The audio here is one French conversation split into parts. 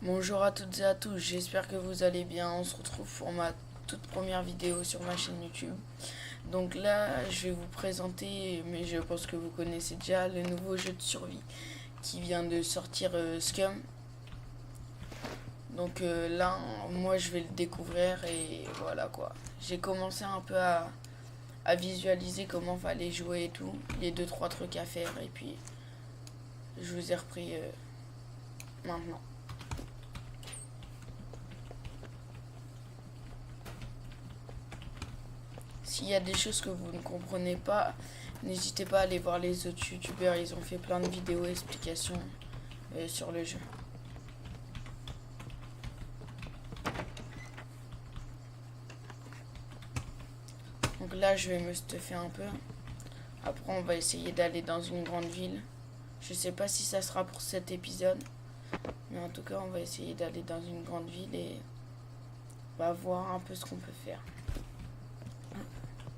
Bonjour à toutes et à tous, j'espère que vous allez bien. On se retrouve pour ma toute première vidéo sur ma chaîne YouTube. Donc là, je vais vous présenter, mais je pense que vous connaissez déjà, le nouveau jeu de survie qui vient de sortir, Scum. Donc là, moi je vais le découvrir et voilà quoi. J'ai commencé un peu à visualiser comment fallait jouer et tout, les deux trois trucs à faire et puis je vous ai repris maintenant. S'il y a des choses que vous ne comprenez pas, n'hésitez pas à aller voir les autres youtubeurs, ils ont fait plein de vidéos explications sur le jeu. Donc là, je vais me stuffer un peu. Après, on va essayer d'aller dans une grande ville. Je sais pas si ça sera pour cet épisode, mais en tout cas, on va essayer d'aller dans une grande ville et on va voir un peu ce qu'on peut faire.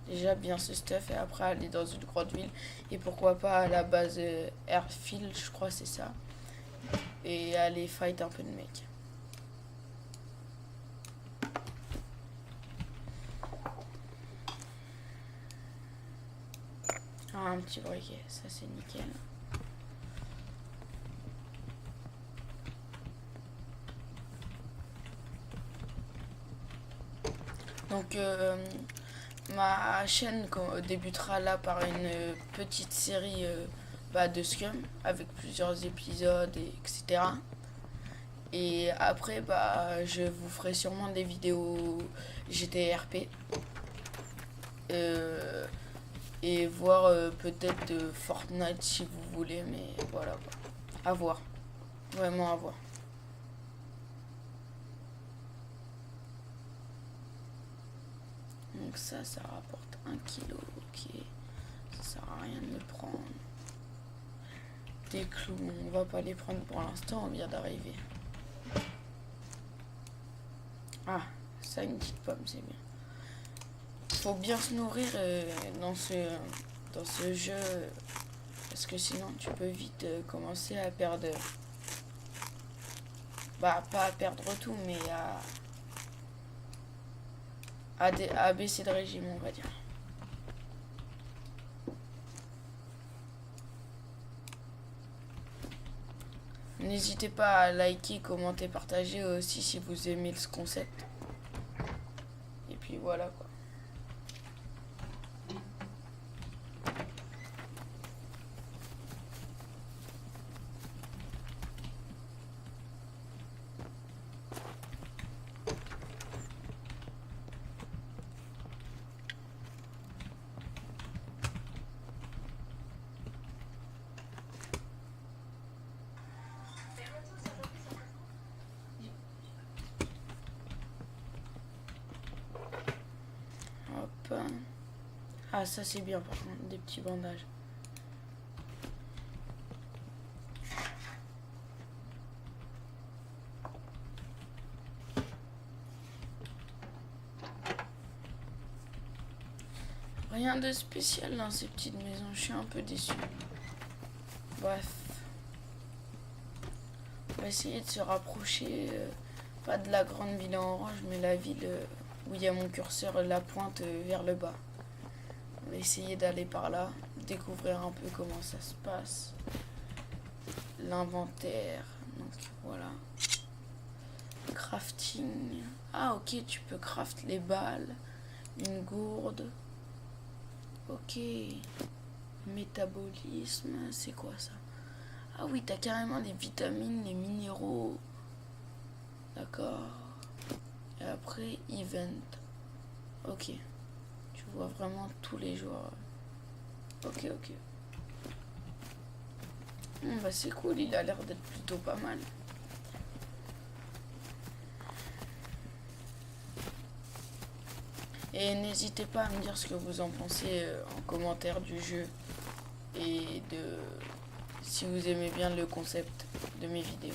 Déjà bien ce stuff et après aller dans une grande ville et pourquoi pas à la base Airfield, je crois c'est ça, et aller fight un peu de mecs. Ah, un petit briquet, ça c'est nickel. Donc ma chaîne débutera là par une petite série de Scum avec plusieurs épisodes, etc. Et après, je vous ferai sûrement des vidéos GTRP. Et voir peut-être Fortnite si vous voulez, mais voilà quoi. À voir. Vraiment à voir. Donc ça rapporte 1 kilo, ok. Ça sert à rien de le prendre. Des clous, on va pas les prendre pour l'instant, on vient d'arriver. Ah, ça une petite pomme, c'est bien. Faut bien se nourrir dans ce jeu, parce que sinon tu peux vite commencer à perdre. Pas à perdre tout, mais à baisser de régime, on va dire. N'hésitez pas à liker, commenter, partager aussi si vous aimez ce concept. Et puis voilà quoi. Hop. Ah, ça c'est bien par contre, des petits bandages. Rien de spécial dans ces petites maisons, je suis un peu déçu. Bref. On va essayer de se rapprocher, pas de la grande ville en orange, mais la ville où il y a mon curseur, la pointe vers le bas. On va essayer d'aller par là, découvrir un peu comment ça se passe. L'inventaire, donc voilà. Crafting. Ah ok, tu peux craft les balles, une gourde. Ok. Métabolisme, c'est quoi ça? Ah oui, t'as carrément les vitamines, les minéraux. D'accord. Et après, event. Ok. Tu vois vraiment tous les jours. Ok. Bah c'est cool, il a l'air d'être plutôt pas mal. Et n'hésitez pas à me dire ce que vous en pensez en commentaire du jeu et de si vous aimez bien le concept de mes vidéos.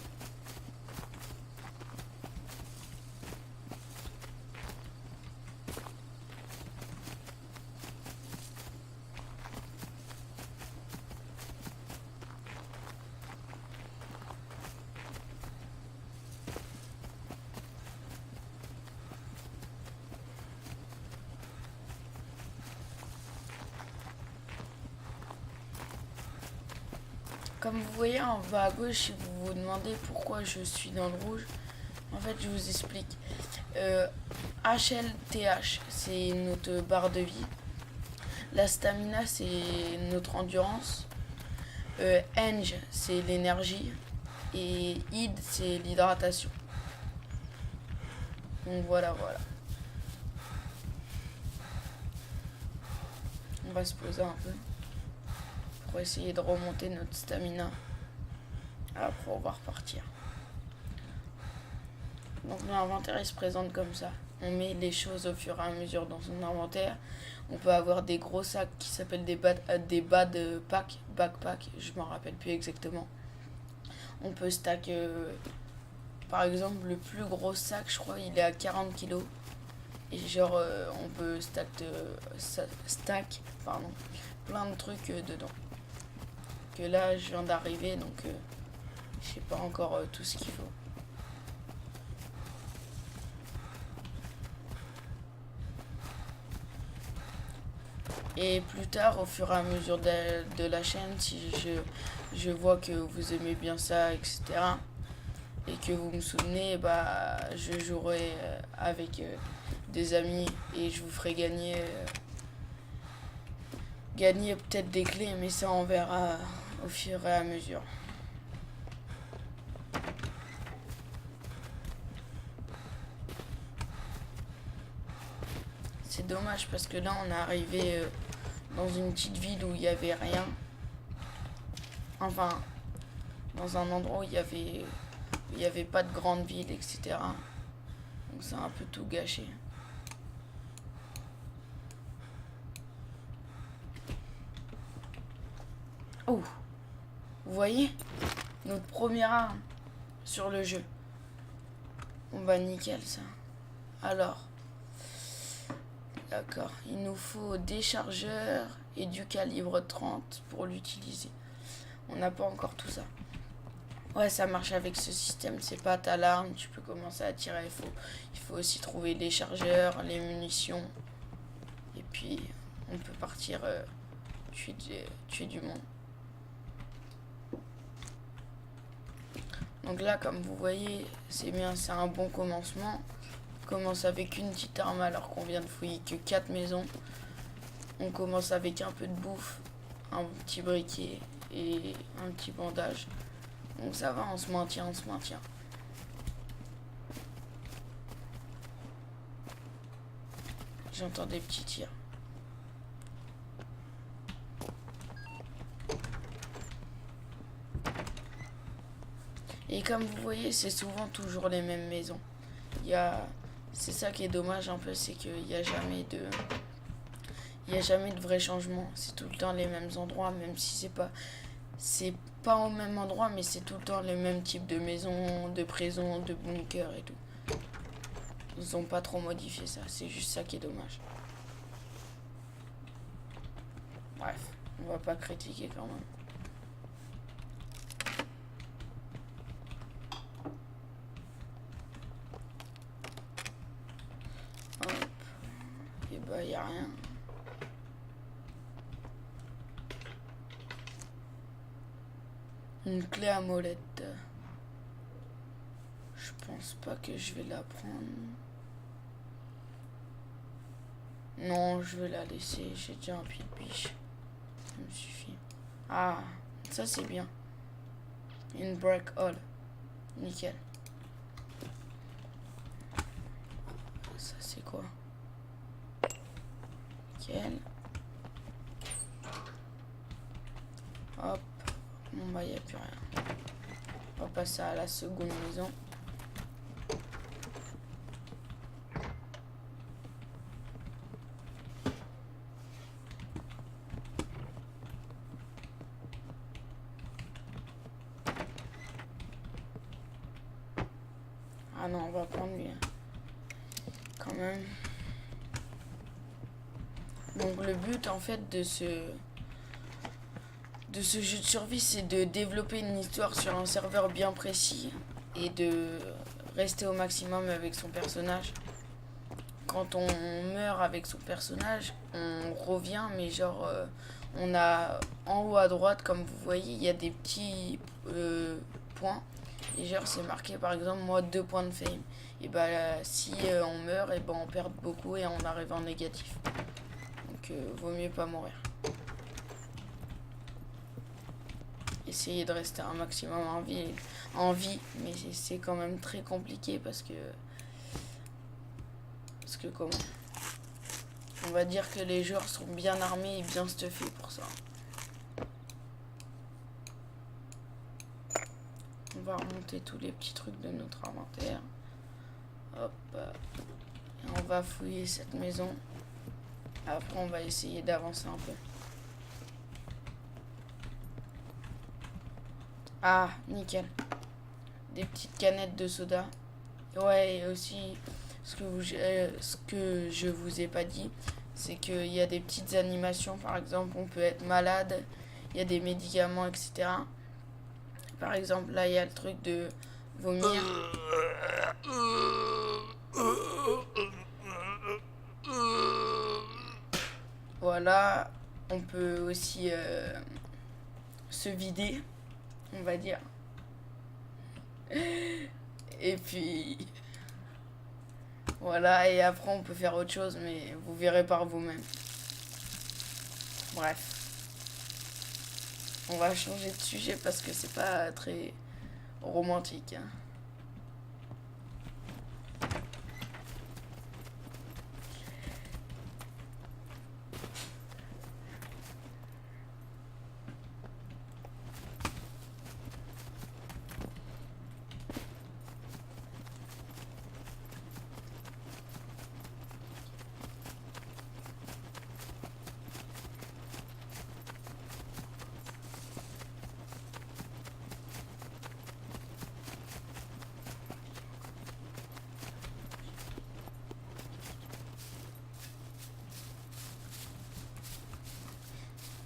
Comme vous voyez en bas à gauche, si vous vous demandez pourquoi je suis dans le rouge, en fait, je vous explique. HLTH, c'est notre barre de vie. La stamina, c'est notre endurance. Eng, c'est l'énergie. Et Id, c'est l'hydratation. Donc voilà. On va se poser un peu pour essayer de remonter notre stamina. Après, on va repartir. Donc l'inventaire il se présente comme ça. On met les choses au fur et à mesure dans son inventaire. On peut avoir des gros sacs qui s'appellent des backpack, je m'en rappelle plus exactement. On peut stack, par exemple, le plus gros sac, je crois, il est à 40 kilos. Et genre, on peut stack plein de trucs dedans. Que là, je viens d'arriver, donc je sais pas encore tout ce qu'il faut. Et plus tard, au fur et à mesure de la chaîne, si je vois que vous aimez bien ça, etc., et que vous me soutenez, bah, je jouerai avec des amis et je vous ferai gagner peut-être des clés, mais ça on verra au fur et à mesure. C'est dommage parce que là on est arrivé dans une petite ville où il n'y avait rien. Enfin, dans un endroit où il y avait pas de grande ville, etc. Donc c'est un peu tout gâché. Oh, vous voyez notre première arme sur le jeu. On va nickel ça. Alors, d'accord, il nous faut des chargeurs et du calibre 30 pour l'utiliser. On n'a pas encore tout ça. Ouais, ça marche avec ce système, c'est pas ta l'arme, tu peux commencer à tirer. Il faut aussi trouver les chargeurs, les munitions. Et puis, on peut partir tuer du monde. Donc là, comme vous voyez, c'est bien, c'est un bon commencement. On commence avec une petite arme alors qu'on vient de fouiller que 4 maisons. On commence avec un peu de bouffe, un petit briquet et un petit bandage. Donc ça va, on se maintient. J'entends des petits tirs. Et comme vous voyez, c'est souvent toujours les mêmes maisons. C'est ça qui est dommage un peu, c'est qu'il n'y a jamais de vrai changement. C'est tout le temps les mêmes endroits, même si c'est pas au même endroit, mais c'est tout le temps les mêmes types de maisons, de prisons, de bunkers et tout. Ils ont pas trop modifié ça, c'est juste ça qui est dommage. Bref, on va pas critiquer quand même. Hop. Et bah y a rien. Une clé à molette. Je pense pas que je vais la prendre. Non, je vais la laisser. J'ai déjà un pied de biche. Ça me suffit. Ah, ça c'est bien. Une break all. Nickel. Ça c'est quoi? Nickel. Hop. Bon bah y a plus rien. On va passer à la seconde maison. Ah non, on va prendre lui. Quand même. Donc le but en fait de ce jeu de survie, c'est de développer une histoire sur un serveur bien précis et de rester au maximum avec son personnage. Quand on meurt avec son personnage, on revient, mais genre on a en haut à droite, comme vous voyez, il y a des petits points. Et genre, c'est marqué par exemple, moi 2 points de fame. Et bah, si on meurt, et ben on perd beaucoup et on arrive en négatif. Donc, vaut mieux pas mourir. Essayez de rester un maximum en vie, mais c'est quand même très compliqué parce que comment, on va dire que les joueurs sont bien armés et bien stuffés pour ça. On va remonter tous les petits trucs de notre inventaire. Hop. Et on va fouiller cette maison. Après, on va essayer d'avancer un peu. Ah, nickel. Des petites canettes de soda. Ouais, et aussi, ce que je vous ai pas dit, c'est qu'il y a des petites animations. Par exemple, on peut être malade. Il y a des médicaments, etc. Par exemple, là, il y a le truc de vomir. Voilà. On peut aussi se vider, on va dire. Et puis... Voilà, et après on peut faire autre chose, mais vous verrez par vous-même. Bref. On va changer de sujet parce que c'est pas très romantique. Hein.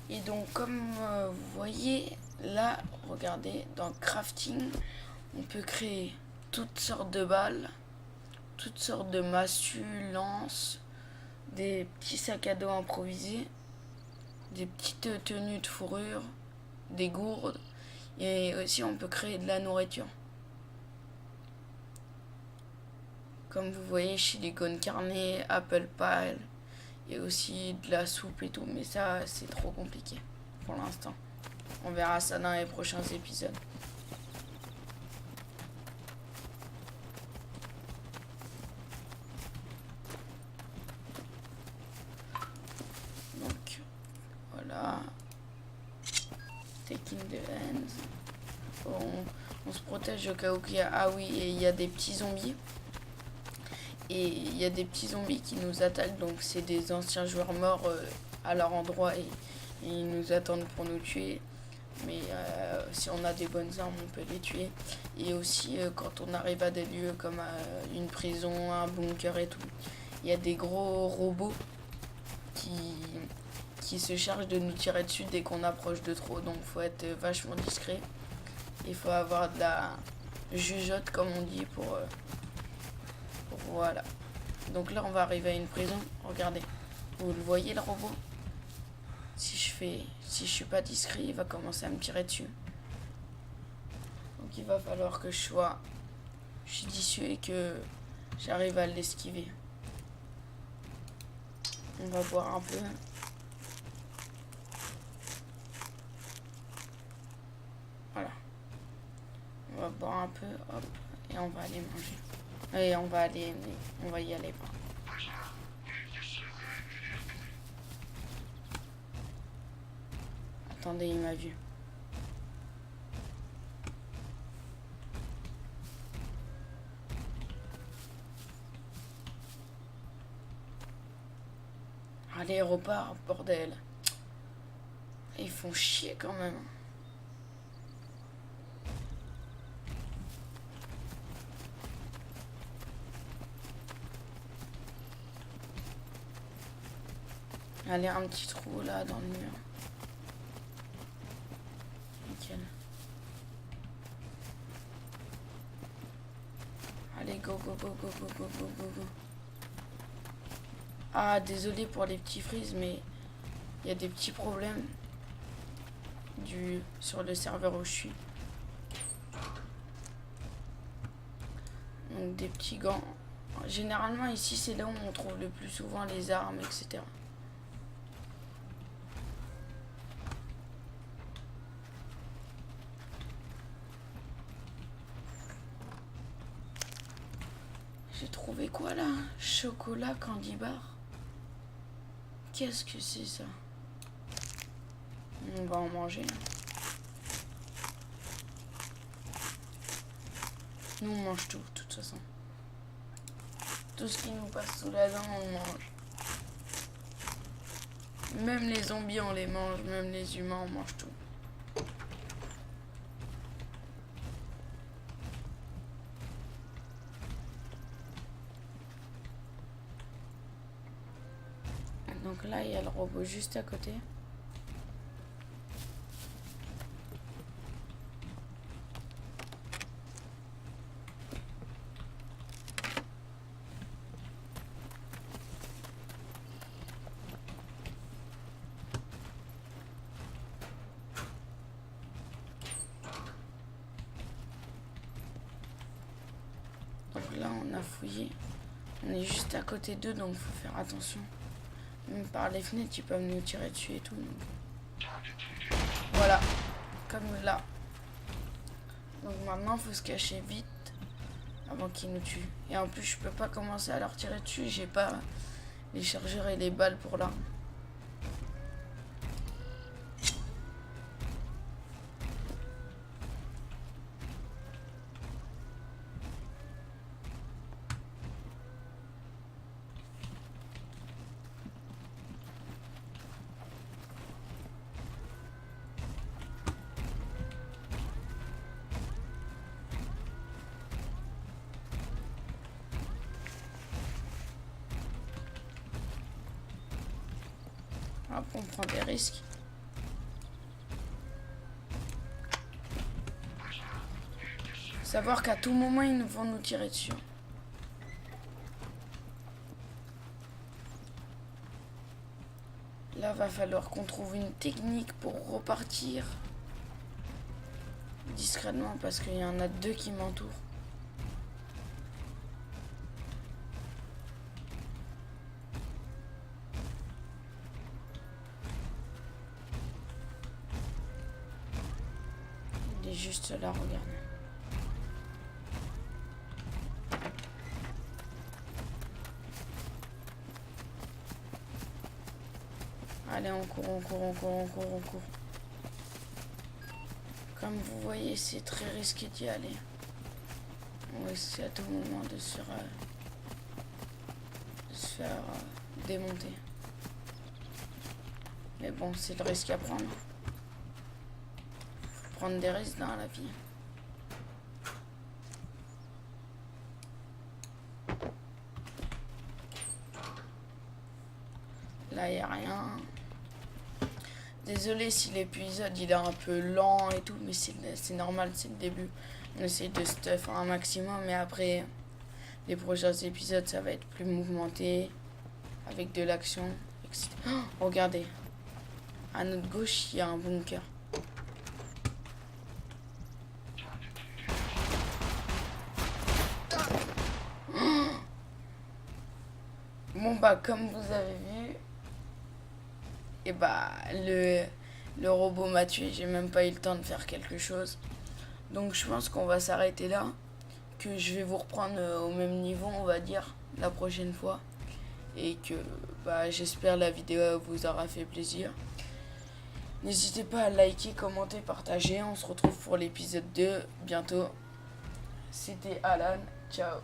Et donc comme vous voyez là, regardez, dans crafting, on peut créer toutes sortes de balles, toutes sortes de massues, lances, des petits sacs à dos improvisés, des petites tenues de fourrure, des gourdes, et aussi on peut créer de la nourriture. Comme vous voyez, silicone carné, apple pie, et aussi de la soupe et tout, mais ça c'est trop compliqué pour l'instant. On verra ça dans les prochains épisodes. Donc voilà. Taking the hands. On se protège au cas où il y a... Ah oui, et il y a des petits zombies. Et il y a des petits zombies qui nous attaquent, donc c'est des anciens joueurs morts à leur endroit et ils nous attendent pour nous tuer. Mais si on a des bonnes armes, on peut les tuer. Et aussi quand on arrive à des lieux comme une prison, un bunker et tout, il y a des gros robots qui se chargent de nous tirer dessus dès qu'on approche de trop. Donc faut être vachement discret. Il faut avoir de la jugeote comme on dit pour voilà. Donc là on va arriver à une prison. Regardez. Vous le voyez le robot? Si je suis pas discret, il va commencer à me tirer dessus. Donc il va falloir que je sois judicieux et que j'arrive à l'esquiver. On va boire un peu. Voilà. On va boire un peu, hop, et on va aller manger. Et on va y aller. Attendez, il m'a vu. Allez, repart, bordel. Ils font chier quand même. Allez, un petit trou là dans le mur. Nickel. Allez, go, go, go, go, go, go, go, go, go. Ah, désolé pour les petits frises, mais il y a des petits problèmes. sur le serveur où je suis. Donc des petits gants. Généralement ici c'est là où on trouve le plus souvent les armes, etc. J'ai trouvé quoi là? Chocolat candy bar. Qu'est-ce que c'est ça? On va en manger. Nous on mange tout, de toute façon. Tout ce qui nous passe sous la dent, on le mange. Même les zombies, on les mange. Même les humains, on mange tout. Donc là, il y a le robot juste à côté. Donc là, on a fouillé. On est juste à côté d'eux, donc faut faire attention. Même par les fenêtres, ils peuvent nous tirer dessus et tout. Donc. Voilà, comme là. Donc maintenant, faut se cacher vite avant qu'ils nous tuent. Et en plus, je peux pas commencer à leur tirer dessus. J'ai pas les chargeurs et les balles pour l'arme. Après, on prend des risques. Savoir qu'à tout moment, ils vont nous tirer dessus. Là, va falloir qu'on trouve une technique pour repartir discrètement parce qu'il y en a 2 qui m'entourent. Il est juste là, regarde. Allez, on court, on court, on court, on court, on court. Comme vous voyez, c'est très risqué d'y aller. On risque à tout moment de se faire démonter. Mais bon, c'est le risque à prendre. Faut prendre des risques dans la vie. Là, il n'y a rien. Désolé si l'épisode il est un peu lent et tout, mais c'est normal, c'est le début. On essaye de stuff un maximum, mais après, les prochains épisodes, ça va être plus mouvementé, avec de l'action, etc. Oh, regardez, à notre gauche, il y a un bunker. Bon bah, comme vous avez vu, et bah le robot m'a tué, j'ai même pas eu le temps de faire quelque chose. Donc je pense qu'on va s'arrêter là, que je vais vous reprendre au même niveau, on va dire, la prochaine fois. Et que bah, j'espère la vidéo vous aura fait plaisir. N'hésitez pas à liker, commenter, partager. On se retrouve pour l'épisode 2 bientôt. C'était Alan, ciao.